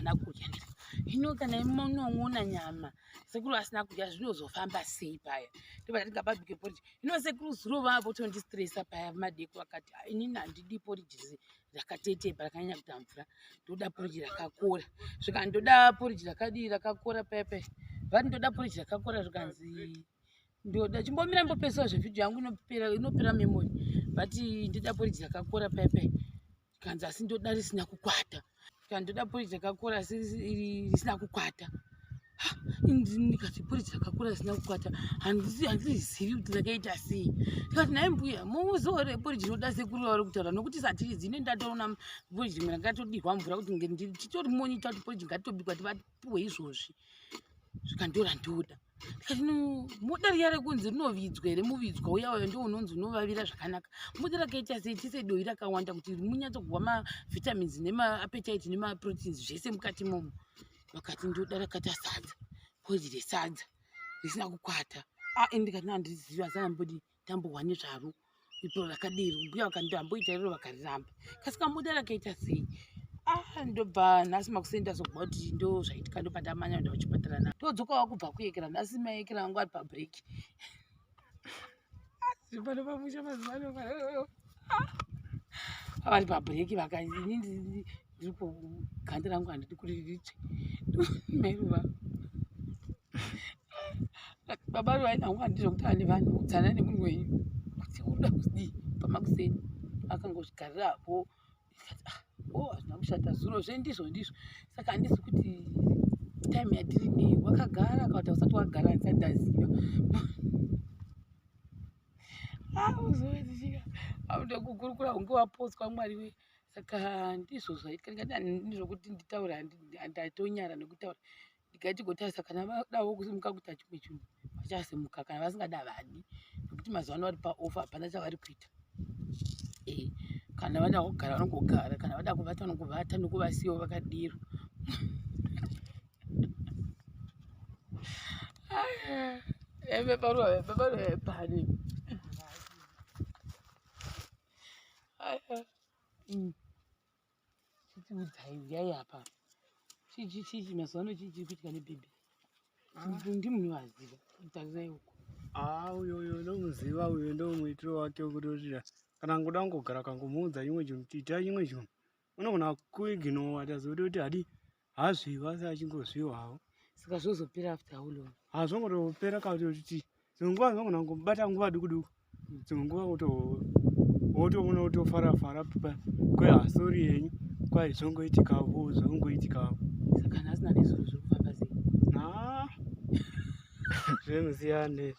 havana kudya. Hino kana munon'ona nyama sekuru asina kudya zvinozofamba sei paya? Ndobva ndingababike poriji. Hino sekuru zuro vavotondistresa paya madeko akati inini handidi poriji rakatetepa rakanyanya kuita mvura, ndoda poriji rakakora. Svika ndoda poriji rakakora paya paya. Vati ndoda poriji rakakora zvikanzi ndoda chimbomira mbopesawo zvevhidhiyo yangu inopera memori. Vati ndoda poriji rakakora paya paya. Kanzi asi ndoda risina kukwata. Ndoda poriji rakakora asi risina kukwata. Ndikati poriji rakakora risina kukwata handizivi kuti rakaita sei. Ndikati naye mbuya muzore poriji rinoda sekuru vari kutaura nokuti satiridzi ine ndatoona poriji rimwe rakatodirwa mvura kuti titori monita kuti poriji ngatitobikwa tivapiwe izvozvi. Zvikandora ndoda. Ndikati moda riya rekunzi rinovidzwa here muvidzwa uya uyo ndiwo unonzi unovavira zvakanaka. Moda rakaita sei tise doi rakawanda kuti munyatsoguva mavitamins nemaapetite nemaproteins zvese mukati momo. Vakati ndoda rakata sadza, poriji resadza risina kukwata. Ndikati handizivi asi handambodi tambohwa nezvaro ipiro rakadero. Mbuya vakandoamboita iroro vakariramba. Kasika moda rakaita sei? Ndobva nhasi makuseni ndazogwa kuti ndo zvaitika ndobva ndamanya kuenda kuchipatara na. Ndodzokawo kubva kuekera nhasi maekera angu ari pabreak. Zvipano pamusha mazuva ano vari pabreak inini ndiripo ganda rangu handidi kuti ritsve. Meruva baba ruva hangu handizvo kuti ane vanhu utsana nemunhu wenyu kuti unoda kudii pamakuseni akangozvigarira hapo. Hazvina kushata zuro zvendizvo ndizvo. Saka handisi kuti time yatiri nei wakagara kana usati wagara handisati ndaziva. Uzoziva autokukurukura hunge wapotswa mwari we. Saka ndizvo zvaitika. Ndikati ndizvokuti nditaura handatonyara nekutaura. Ndikati gotarisa kana vadawo kusimuka kuita chimwe chinhu vachasimuka, kana vasingada vadi nokuti mazuva ano vari paofa hapana chavari kuita. Kana vada kugara vanongogara, kana vada kuvata vanongovata nokuvasiyawo vakadero. Paruva pane chichiudzai uyai apa chichi mazuva ano chii chiri kuitika nebhebhe. Ndimunhu waziva tarirai uko. Uyo ndomuziva, uyo ndomuitiro wake wekutoti kana ngoda kungogara kangomuudza chimwe chinhu kuti ita chimwe chinhu unogona kuiginowa tazoda kuti hadi hazviwa seachingozviwawo. Saka zvozopera after how long? Zvongotopera kuti dzimwe nguva zvinogona kungobata nguva duku duku. Dzimwe nguva wotoona kutofara kwehasori yenyu kwai zvongoitikawo. Saka nhasi naizvozvo zviri kufamba sei? Zvemusiyane.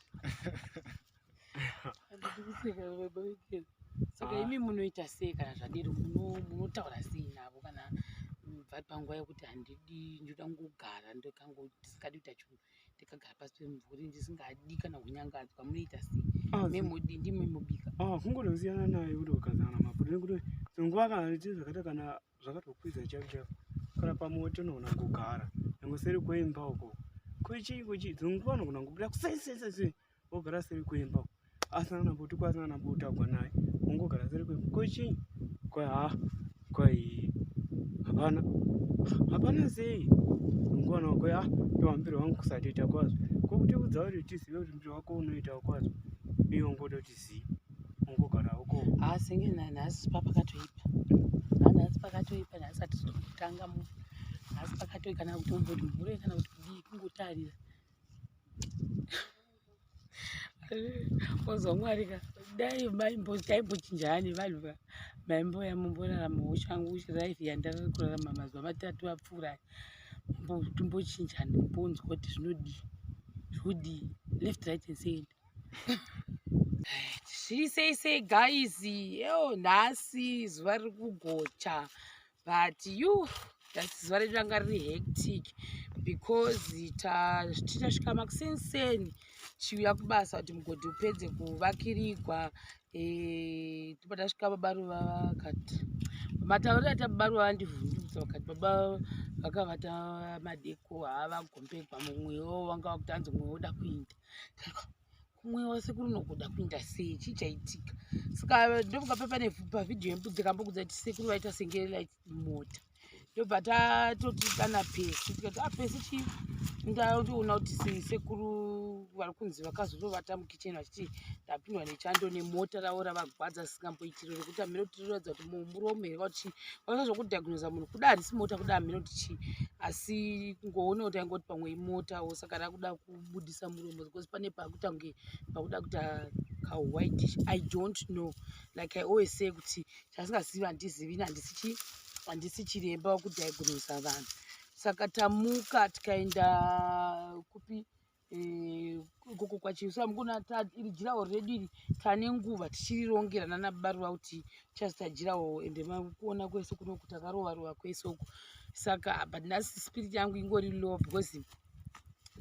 Saka imi munoita sei kana zvadero? Munotaura sei navo kana vari panguva yekuti handidi ndoda kungogara ndisingadi kuita chinhu ndikagara pasi pemumvuri ndisingadi kana kunyangadzwa munoita sei? Memodi ndimwe mubika? Kungotosiyana naye kuti ukazana maputo nekuti dzimwe kana zvichii zvakaita kana zvakatokwidza chaivo kana pamoto unogona kugara nyangwe seri kweimba uko kuchii dzimwe nguva unogona kubuda kusese wogara seri kweimba uko asina nambotagwa naye ungogara seri kweimba kuchii kwai hapana sei nguva nakwai ndohambiro wangu kusatoita kwazvo kwokuti udza kuti tizive kuti ndiro wako unoitawo kwazvo iwe ungototi zii ungogara uko. Senge nhasi pakatoipa nhasi hatisi kutanga nhasi pakatoi kana kutomboti mvure kana kuti kudii kungotarira. Wozwa mwari ka dai taimbochinjana nevanhu maimboya mumborarama ushangu zvaive yandarari kurarama mazuva matatu apfuura tombochinjana mbonzwa kuti zvinodii left right and center. Zviri sei guys? Nhasi zuva riri kugocha but zuva redu ranga riri hectic because tichasvika makuseni chiuya kubasa kuti mugodhi upedze kuvakirigwa. Tobva tasvika baba Ruva vakati matauriro atababa Ruva vandivhundutsa vakati baba vakavata madeko havagombegwa mumwewo wanga wakuti hanzi mumwe woda kuinda kumwewa sekuru unogoda kuinda sei chii chaitika. Saka ndomuka pane pavhidhiyo yembudzi kambokudza kuti sekuru vaita senge mota ndobva tatoti kana pesi tikati apesi chii ndatoona kuti sekuru vari kunzi vakazovata mukicheni vachiti ndapindwa nechando nemota ravo ravagwadza sikamboitiro rekuti hamene kuti rinoratidza kuti muromo here kuti chii vakazokudhagnoza munhu kuda harisi mota kuda hamene kuti chii asi kungoona kuti aingoti pamwe imotawo saka rakuda kubudisa muromo because pane pakutange pakuda kuita kawhitish I don't know like I always say kuti chasingazivi handizivi handisi chiremba wekudhagnoza vanhu saka tamuka tikaenda kupi ikoko kwachiusa mukuna iri jirawo redu iri tane nguva tichirirongera nanabaruva kuti chazita jirawo ende makuona kwese kunoku takarovarova kwese uku saka but nhasi spirit yangu ingori low because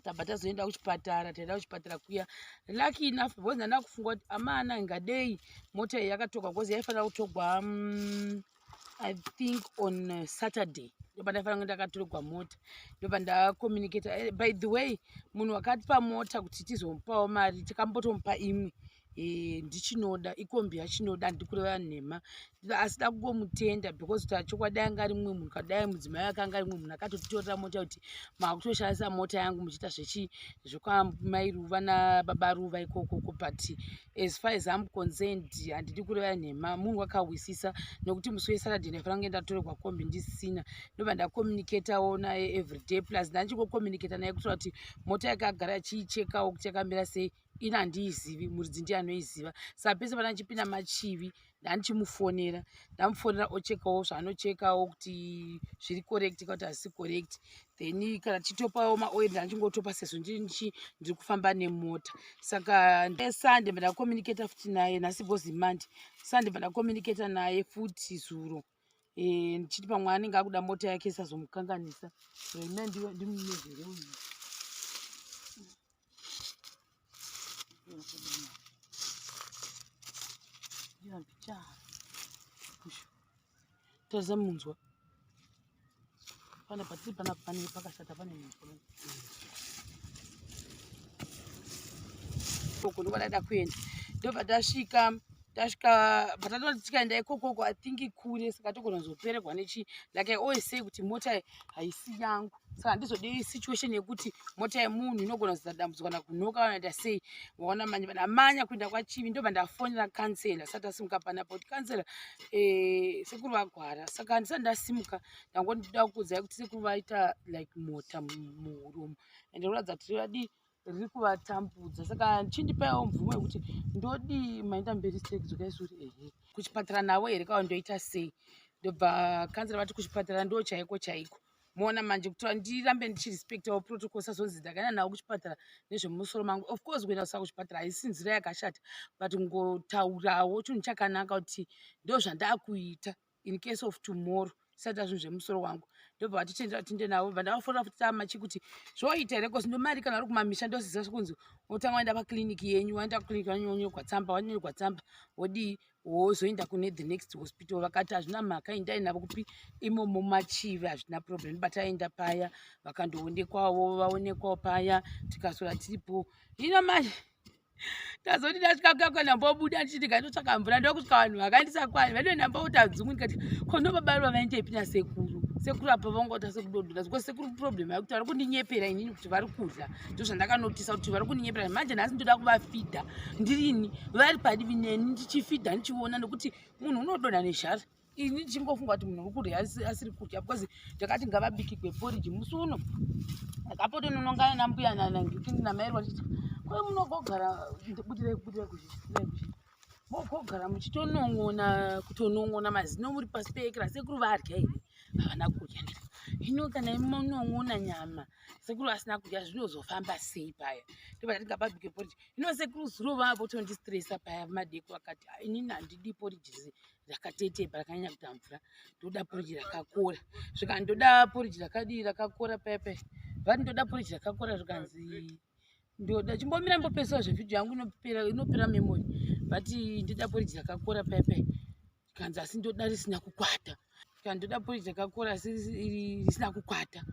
tabva tazoenda kuchipatara taenda kuchipatara kuya lucky enough because ndanda kufunga kuti amana ingadei mota iyi yakatogwa because yaifanira kutogwa I think on Saturday ndoba ndafanira kuenda ndakatorogwa mota ndoba ndacommunicate by the way munhu wakatipa mota kuti tizomupawo mari tikambotomupa imwe ndichinoda ikombi yachinoda handikureva nhema asi da kungomutenda because tachokwadi anga ari mumwe munhu kadai mudzimai akanga ari mumwe munhu akatotitorera mota kuti makutoshandisa mota yangu muchiita zvekwamai Ruva nababa Ruva ikokoko but as far as I'm concerned handidi kureva nhema munhu wakawisisa nokuti musi weSaturday ndafanira kunge ndatorerwa kombi ndisina ndobva ndacommunicatawo naye everyday plus ndanchingocommunicata naye kutora kuti mota yakagara achiichekawo kuti yakamira sei ina handiizivi muridzi ndiye anoiziva saka pese panachipinda machivi ndandichimufonera ndamufonera ochekawo zvaanochekawo kuti zviri correct kuti hazisi correct then kana tichitopawo maoil ndanchingotopa sezvo ndiri kufamba nemota saka Sunday ndacommunicata futi naye nhasi bozi Monday Sunday ndacommunicata naye futi zuro ndichiti pamwe anenge akuda mota yake isazomukanganisa ina ndimunezere uyu tarisa munzwa pana patiri pana pane pakashata pane munzwa koko ndokwadaida kuenda ndobva tasvika patatoti tikaenda ikokoko I think kure saka togona kuzoperekwa nechi like I always say kuti mota haisi yangu saka handizodei situation yekuti mota yemunhu inogona kuzoita dambudziko kana kunoka vanoita sei waona ndamanya kuenda kwachivi ndobva ndafonera kansela sati asimuka panapo kuti kansela sekuru vagwara saka handisati ndasimuka ndangoti ndida kukuudzai kuti sekuru vaita like mota muromo ende kuratidza kuti radi riri kuvatambudza saka chindipaiwo mvumo yekuti ndodi maenda mberi sekidzokai suri kuchipatara navo here kawa ndoita sei ndobva kansela vati kuchipatara ndo chaiko chaiko moona manje kutora ndirambe ndichirespectawo protocol sazonzi ndakaenda navo kuchipatara nezvemusoro mangu of course kuenda kusa kuchipatara haisi nzira yakashata but ngotaurawo chinhu chakanaka kuti ndo zvandakuita in case of tomorrow sata zvinhu zvemusoro wangu ndobva vatitendera tinde navo bva ndavafonera futi tamachi kuti zvoita here kosi ndomari kana vari kumamisha ndosiza kunzi wotanga waenda pakliniki yenyu waenda kukliniki wanyorerwa tsamba wanyorerwa tsamba wodii wozoenda kune the next hospital vakati hazvina mhaka endai navo kupi imomo machivi hazvina problem but aenda paya vakandoonekwawo vaonekwawo paya tikasora tiripo hino manje tazoti ndasvika kuyakwa ndambobuda ndichiti ngandotsvaka mvura ndokusvika vanhu vakandisakwani vaino ndambouta dzungu ndikati kondo baba vari vavaindeipina sekuru apa vangota sekudodora because sekuru problem yakuti vari kundinyepera inini kuti vari kudya ndo zvandakanotisa kuti vari kundinyepera manje nhasi ndoda kuvafidha ndirini vari padivi neni ndichifidha ndichiona nokuti munhu unodonha nezhara ini ndichingofunga kuti munhu uri kudya asiri kudya because ndakati ngavabikigwe poriji musi uno ndakapotononongana nambuya namairwa ndichiti kwe munogogara budirai kuzvii mogogara muchitonong'ona kutonong'ona mazino muri pasi peekera sekuru varya here havana kudya ndika hino kana imonong'ona nyama sekuru asina kudya zvinozofamba sei paya ndobva ndati ngababhike poriji hino sekuru zuro vavotondistresa paya madeko akati inini handidi poriji rakatetepa rakanyanya kuita mvura ndoda poriji rakakora zvika ndoda poriji rakadii rakakora paya vati ndoda poriji rakakora zvikanzi ndoda chimbomira mbopesawo zvevhidhiyo yangu inopera memory vati ndoda poriji rakakora paipai kanzi asi ndoda risina kukwata kana ndoda poriji rakakora asi risina kukwata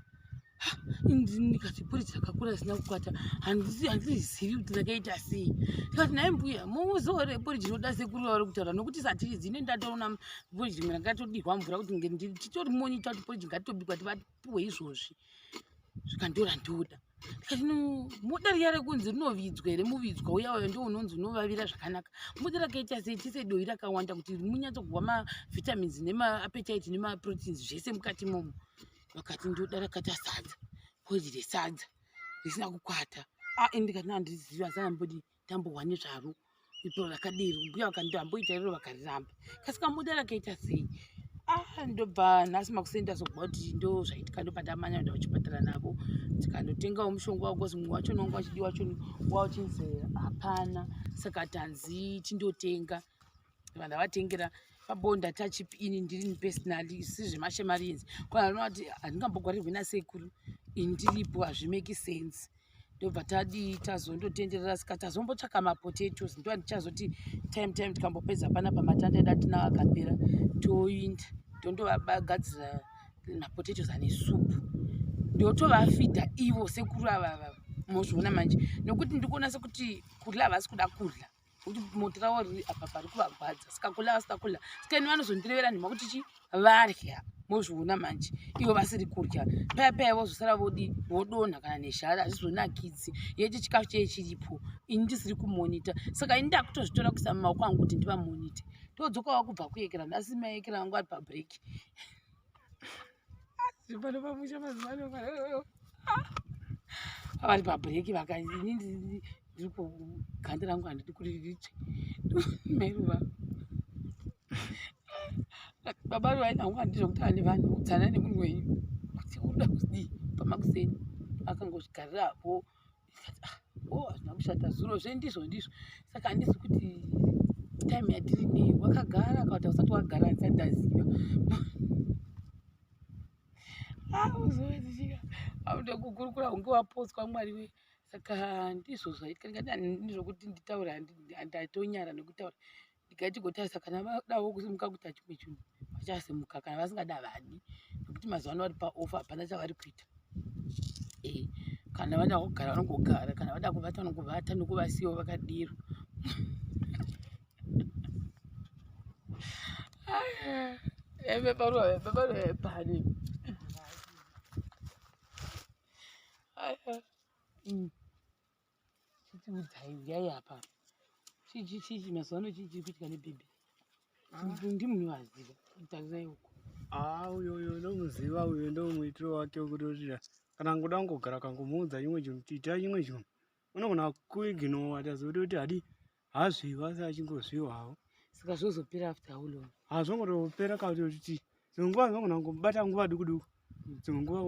ndikati poriji rakakura zina kukwata handizivi kuti rakaita sei. Ndikati nai mbuya muzore poriji rinoda sekuru vari kutaura nokuti satiridzi ine ndatoona poriji rimwe rakatodirwa mvura kuti titori monita kuti poriji ngatitobikwa tivapiwe izvozvi zvikandora ndoda. Ndikati moda riya rekunzi rinovidzwa here muvidzwa uya uyo ndo unonzi unovavira zvakanaka moda rakaita sei tise doi rakawanda kuti munyatsokuva mavhitamins nemaapetite nemaproteins zvese mukati momo. Vakati ndoda rakata sadza poriji resadza risina kukwata. Ndikati nandiziva zanambodi tambohwa nezvaro ipuro rakadero mbuya vakandoamboita rero vakariramba kasika moda rakaita sei. Ndobva nhasi makuseni ndazogwa kuti ndo zvaitika ndobva ndamanya kuenda kuchipatara navo tikandotengawo mushonga wakozi mumwe wacho nonga wachidi wacho wauchinzi hapana saka tanzi tindotenga vandavatengera pabonda tachipi ini ndiri personally si zvemashemarinzi kwanona kuti handingambogwarirwi nasekuru ini ndiripo hazvimeki sense. Ndobva tazondotenderera sika tazombotsvaka mapotatoes ndo handichazoti time tikambopedza pana pamatanda edu atina akapera toinda tondovagadzira mapotatoes ane supu ndotovafidha ivo sekuru ava mozviona manje nokuti ndikuona sekuti kurya havasi kuda kurya kuti moto ravo riri apa pari kuvagwadza saka kurya vasina kurya saka ini vanozondirevera nhema kuti chi varya mozviona manje ivo vasiri kurya paya vozosara vodonha kana nezhara hazvizonakidzi yeti chikafu chee chiripo ini ndisiri kumonita saka ini ndakutozvitora kuisa mumaoko angu kuti ndivamonite todzokawo kubva kuekera nhasi maekera angu ari pabreaki zvipano pamusha mazuvano avari pabreaki vakaini ndiripo ganda rangu handidi kuri ritsve meruva baba vainangu handizvokuti ane vanhu udzana nemunhu wenyu kuti unoda kudii pamakuseni akangozvigarira hapo hazvina kushata zuro zvendizvo saka handisi kuti time yatiri nei wakagara kauta usati wagara handisati ndaziva uzozichika audekukurukura hunge wapotswa mwari we saka ndizvo zvaitika ndikati ndizvokuti nditaura handatonyara nekutaura ndikatigotarisa kana vadawo kusimuka kuita chimwe chinhu vachasimuka kana vasingada vadi nokuti mazuva ano vari paofa hapana chavari kuita. Kana vada kugara vanongogara kana vada kuvata vanongovata nokuvasiyawo vakadero. Pane chiudzai apa chichi mazuva ano chii chiri kuitika nebhebhi ndi munhu waziva tarirai uko uyo ndomuziva uyo ndomuitiro wake wekutotira kana ngoda kungogara kangomuudza chimwe chinhu tiita chimwe chinhu unogona kuiginowa tazoti kuti hadi hazviwa seachingozviwawo saka zvozopera after how long hazvongotopera kautoti dzimwe nguva zvinogona kungobata nguva duku duku dzimwe nguva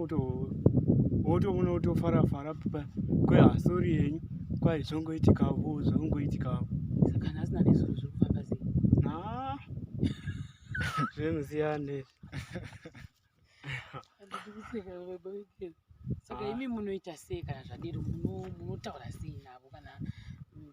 wotoona kutofarafara kwehasori yenyu kwai zvongoitikawo saka nhasi nanezviro zviri kufamba sei zvemusiyane saka imi munoita sei kana zvadero munotaura sei navo kana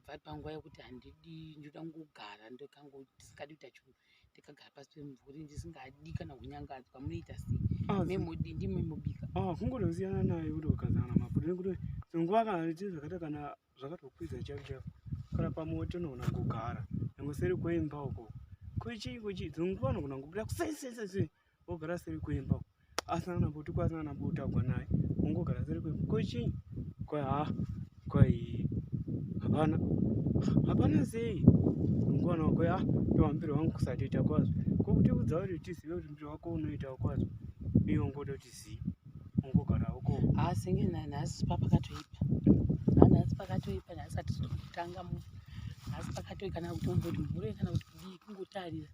vari panguva yekuti handidi ndoda kungogara ndisingadi kuita chinhu ndikagara pasi pemumvuri ndisingadi kana kunyangadzwa munoita sei memodi ndimemobika kungotosiyana naye kuti ukazana maputo nekuti dzimwe kana tii zvakata kana zvakatokwidza chako kana pamoto unogona kugara nangoseri kweimba uko kuchii dzimwe nguva unogona kubuda kusesesese wogara seri kweimba uko asina namboto kwasina nambotagwa naye ungogara seri kweimba kuchii kwai hapana sei nguva nakwai ndohambiro wangu kusatoita kwazvo kokuti udza kuti tizive kuti mbiro wako unoitawo kwazvo iwe ungototi zii ungogara uko senge nhasi pakatoipa nhasi hatisi kutanga nhasi pakatoi kana kutomboti mvure kana kuti kudii kungotarira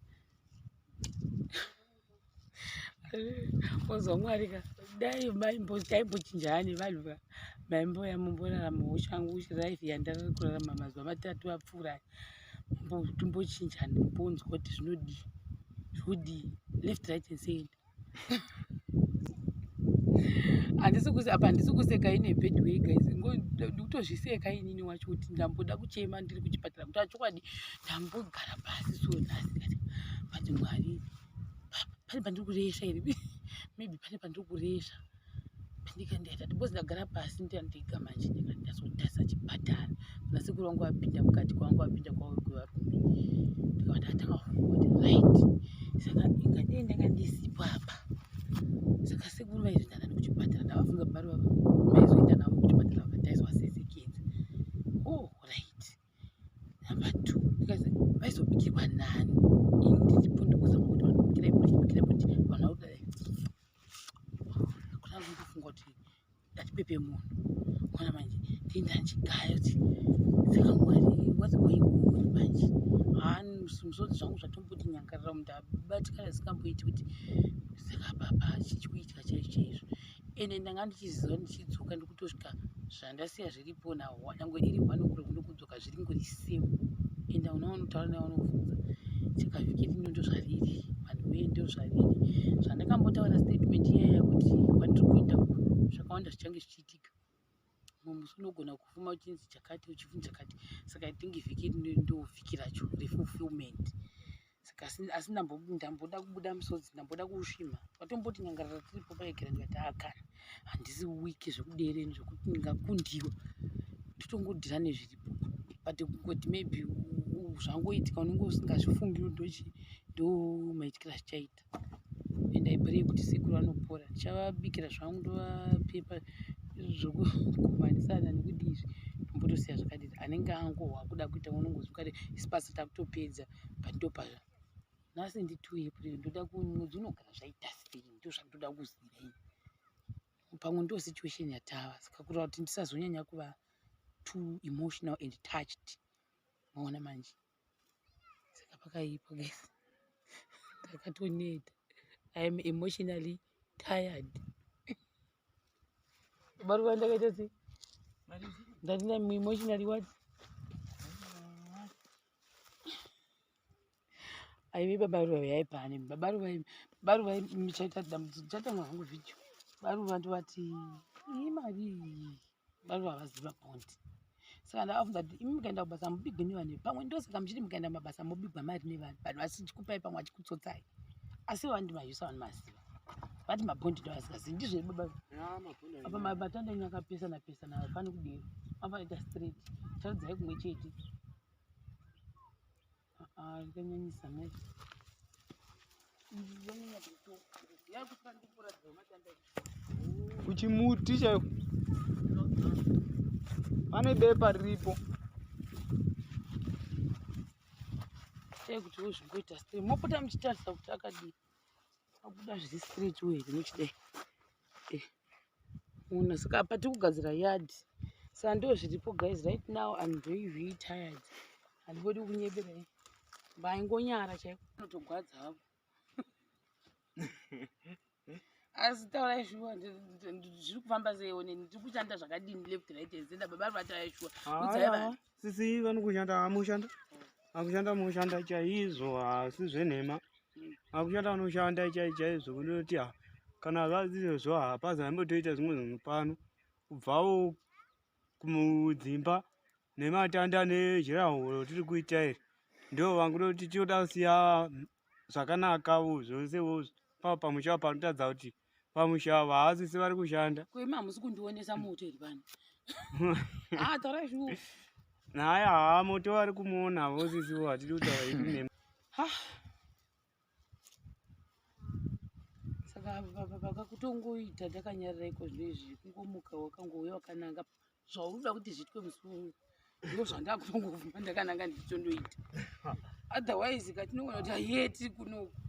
ozwa mwari ka dai taimbochinjana nevanhu maimboya mumborarama ushangu zvaive yandarari kurarama mazuva matatu apfuura tombochinjana mbonzwa kuti zvinodii left right and center handisi kuseka ine bedway guys ndikutozviseka inini wacho kuti ndamboda kuchema ndiri kuchipatara kuti achokwadi ndambogara pasi so nhasi kati pati mwari pane pandiri kuresha here maybe pane pandiri kuresha ndikandiita tibozi ndagara pasi ndikandiga manje ndikandazotasa chibhadhara kuna sekuru wangu wapinda mukati kwangu wapinda kwawo kwevarume ndikavati atakafuti right saka ingadei ndanga ndisipo apa saka sekuru vaizoita nani kuchibhadhara ndavafunga baro vaizoita navo kuchibhadhara vakataiswa sesekedza right number 2 ndikazi vaizobikirwa nani ini ndiripo ndikuzama kuti vanobikira kuti vanhu vaudai kuna ndikufunga kuti atipepe munhu mwana manje ndienda ndichigayo kuti saka mwari what's going on manje musodzi zvangu zvatomboti nyangarira munhu abatikana zikamboiti kuti saka baba chichikuitika chaizvo chaizvo ende ndanga ndichiziva ndichidzoka ndikutosvika zvandasiya zviripo nawo nyangwe iri vanokure kuno kudzoka zviri ngori semu ende unaonotaura nevanobvunza chikavhiki rino ndo zvariri vanhu weye ndo zvariri zvandakambotaura statement iyaya kuti kwandiri kuenda zvakawanda zvichange zvichiitika mumwe musi unogona kufuma uchinzi chakati uchifunga chakati saka itingi vhiki rino ndovhiki racho refulfillment saka asi ndamboda kubuda musodzi ndamboda kusvima watomboti nyangarira tiripo paigera ndikati akana handisi wiki zvekudereni zvekuti ndingakundiwa totongodhira nezviripo but kungoti maybe zvangoitika unenge usingazvifungiri ndo maitikira zvichaita and I pray kuti sekuru anopora ndichavabikira zvangu ndovapepa zvokugumanisana nekuti izvi tombotosiya zvakadii anenge angohwa kuda kuita unongozvikare isipasa takutopedza pandopazvo nhasi ndi2 April ndoda kumwedzi unogara zvaita sei ndo zvandoda kuziva ini pamwe ndo situation yatava saka kureva kuti ndisazonyanya kuva too emotional and touched maona manje saka pakaipa guys ndakatoneta I am emotionally tired baruva ndakaita sei ndatina emotionally what aive babaruva yaipane babaruva michaita dambudziko chatanga hangu vhidhiyo baruva ndovati imari baruva havaziva bondi saka ndavafunga kuti imi mukaenda mabasa mubigwe nevanhu pamwe ndosaka muchiti mukaenda mabasa mubigwa mari nevanhu vanhu vasichikupai pamwe vachikutsotsai asi vanhu ndimajusa vanhu maziva vati mabondi ndovasikazivi ndizvo baba apa matanda enyu akapesana pesana hafani kudero afanoita straight charidzai kumwe chete rikanyanyisa mai kuchimuti chaiko pane bepa riripo kuti wozvingoita straight mopota muchitarisa kuti akadii abuda zviri straight were muchidai una saka apa tiri kugadzira yadi saka ndo zviripo guys right now I'm very tired handibodi kunyeberai mbaingonyara chaiko anotogwadza hapo asi taurai shuwa zviri kufamba sei oneni ndiri kushanda zvakadini left right and center baba vataurai shuwa udzai vanhu sisi vanokushanda amushanda akushanda mushanda chaizvo asi zvenhema akushanda anoshanda chaizvo kunoti kana zvazizvo hapaza ambotoita zvimwe zvinhu pano kubvawo kumudzimba nematanda nejirahoro tiri kuita iri ndo vangutoti tinoda kusiya zvakanakawo zvose pamusha panotadza kuti pamushava haasisi vari kushanda kwema hamusi kundionesa moto iri pano taurai shuwa naya moto vari kumuona vosisiwo hatidi kutaura itinema saka pakakutongoita ndakanyarira iko zvino izvi kungomuka wakangouya wakananga zvaunoda kuti zviitwe musi ndo zvandakutongovhuma ndakananga ndichitondoita otherwise katinogona kuti haiye tiri kunoku